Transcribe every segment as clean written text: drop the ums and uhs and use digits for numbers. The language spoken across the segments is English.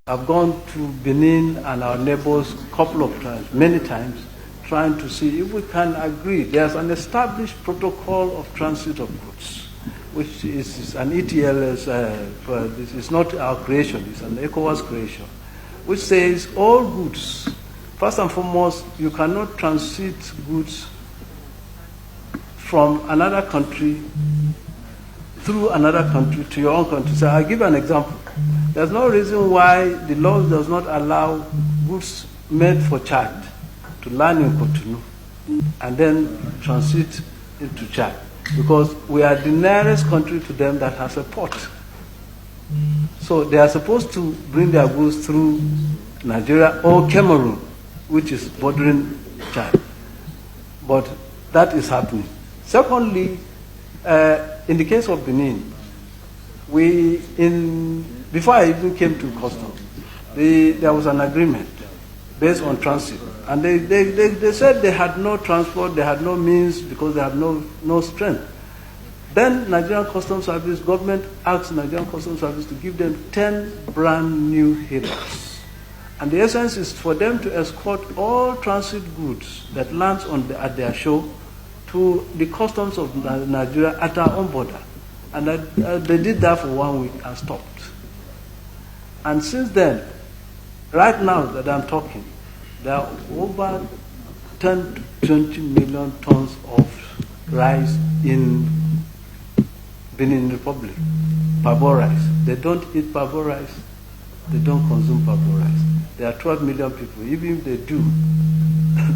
I've gone to Benin and our neighbors a couple of times, many times, trying to see if we can agree. There's an established protocol of transit of goods, which is an ETLS, this is not our creation, it's an ECOWAS creation, which says all goods, first and foremost, you cannot transit goods from another country through another country to your own country. So I'll give an example. There's no reason why the law does not allow goods made for Chad to land in Cotonou and then transit into Chad, because we are the nearest country to them that has a port. So they are supposed to bring their goods through Nigeria or Cameroon, which is bordering Chad. But that is happening. Secondly, in the case of Benin, before I even came to customs, there was an agreement based on transit. And they said they had no transport, they had no means because they had no strength. Then Nigerian Customs Service, government asked Nigerian Customs Service to give them 10 brand new headers. And the essence is for them to escort all transit goods that lands at their shore to the customs of Nigeria at our own border. And they did that for 1 week and stopped. And since then, right now that I'm talking, there are over 10 to 20 million tons of rice in Benin Republic, pavo rice. They don't eat pavo rice. They don't consume pavo rice. There are 12 million people. Even if they do,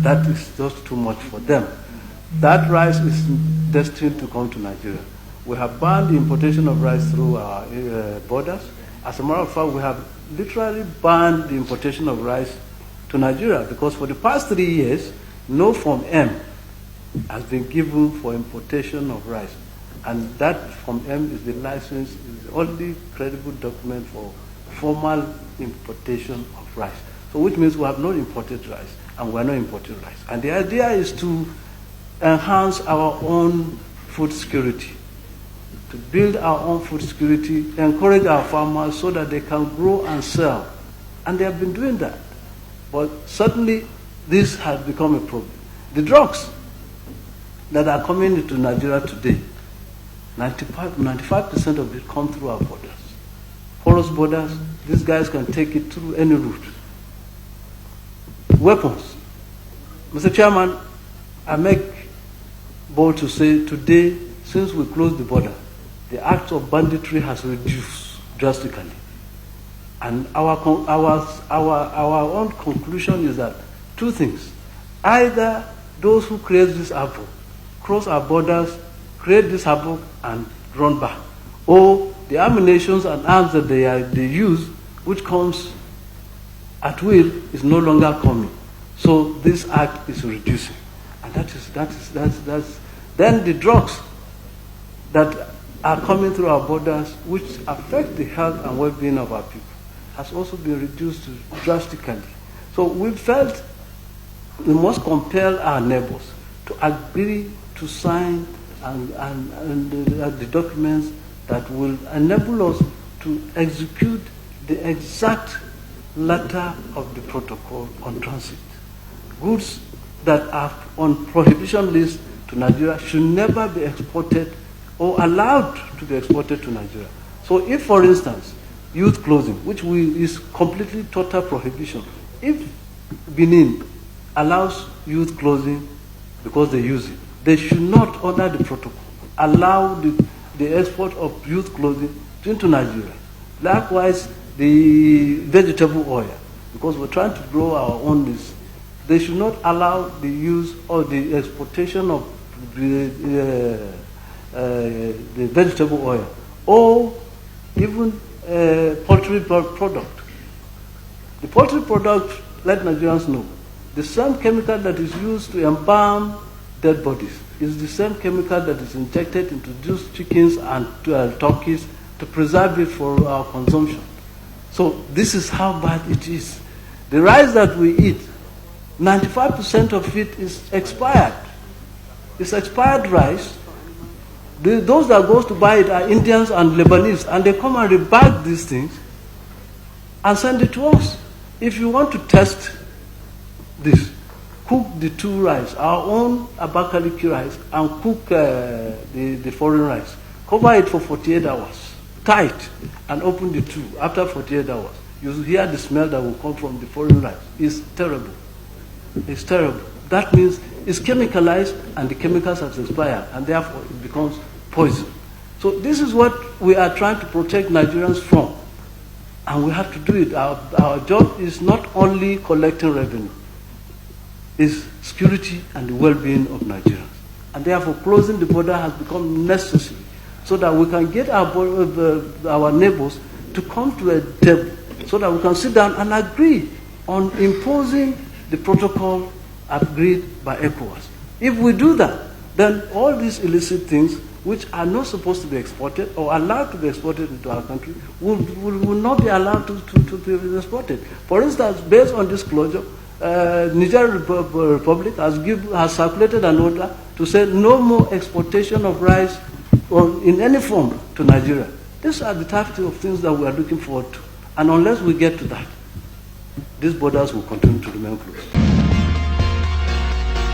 that is just too much for them. That rice is destined to come to Nigeria. We have banned the importation of rice through our borders. As a matter of fact, we have literally banned the importation of rice to Nigeria because for the past 3 years, no Form M has been given for importation of rice. And that Form M is the license, is the only credible document for formal importation of rice. So which means we have not imported rice and we are not importing rice. And the idea is to enhance our own food security, to build our own food security, encourage our farmers so that they can grow and sell. And they have been doing that. But certainly this has become a problem. The drugs that are coming into Nigeria today, 95% of it come through our borders. Porous borders, these guys can take it through any route. Weapons. Mr. Chairman, I make bold to say today, since we closed the border, the act of banditry has reduced drastically. And our own conclusion is that two things. Either those who create this havoc cross our borders, create this havoc and run back, or the ammunition and arms that they use, which comes at will, is no longer coming. So this act is reducing. And that's then the drugs that are coming through our borders, which affect the health and well-being of our people, has also been reduced drastically. So we felt we must compel our neighbors to agree to sign the documents that will enable us to execute the exact letter of the protocol on transit. Goods that are on prohibition list to Nigeria should never be exported or allowed to be exported to Nigeria. So if, for instance, youth clothing, which is completely total prohibition, if Benin allows youth clothing because they use it, they should not, under the protocol, allow the export of youth clothing into Nigeria. Likewise, the vegetable oil, because we're trying to grow our own list, they should not allow the use or the exportation of the vegetable oil or even poultry product. The poultry product, let Nigerians know, the same chemical that is used to embalm dead bodies is the same chemical that is injected into those chickens and turkeys to preserve it for our consumption. So this is how bad it is. The rice that we eat, 95% of it is expired. It's expired rice. Those that goes to buy it are Indians and Lebanese, and they come and rebag these things and send it to us. If you want to test this, cook the two rice, our own Abakaliki rice, and cook the foreign rice. Cover it for 48 hours, tight, and open the two. After 48 hours, you hear the smell that will come from the foreign rice. It's terrible. It's terrible. That means it's chemicalized and the chemicals have expired, and therefore it becomes poison. So this is what we are trying to protect Nigerians from, and we have to do it. Our job is not only collecting revenue, it's security and the well-being of Nigerians. And therefore closing the border has become necessary so that we can get our neighbors to come to a table so that we can sit down and agree on imposing the protocol agreed by ECOWAS. If we do that, then all these illicit things which are not supposed to be exported or allowed to be exported into our country will not be allowed to be exported. For instance, based on this closure, Niger Republic has circulated an order to say no more exportation of rice or in any form to Nigeria. These are the types of things that we are looking forward to. And unless we get to that, these borders will continue to remain closed.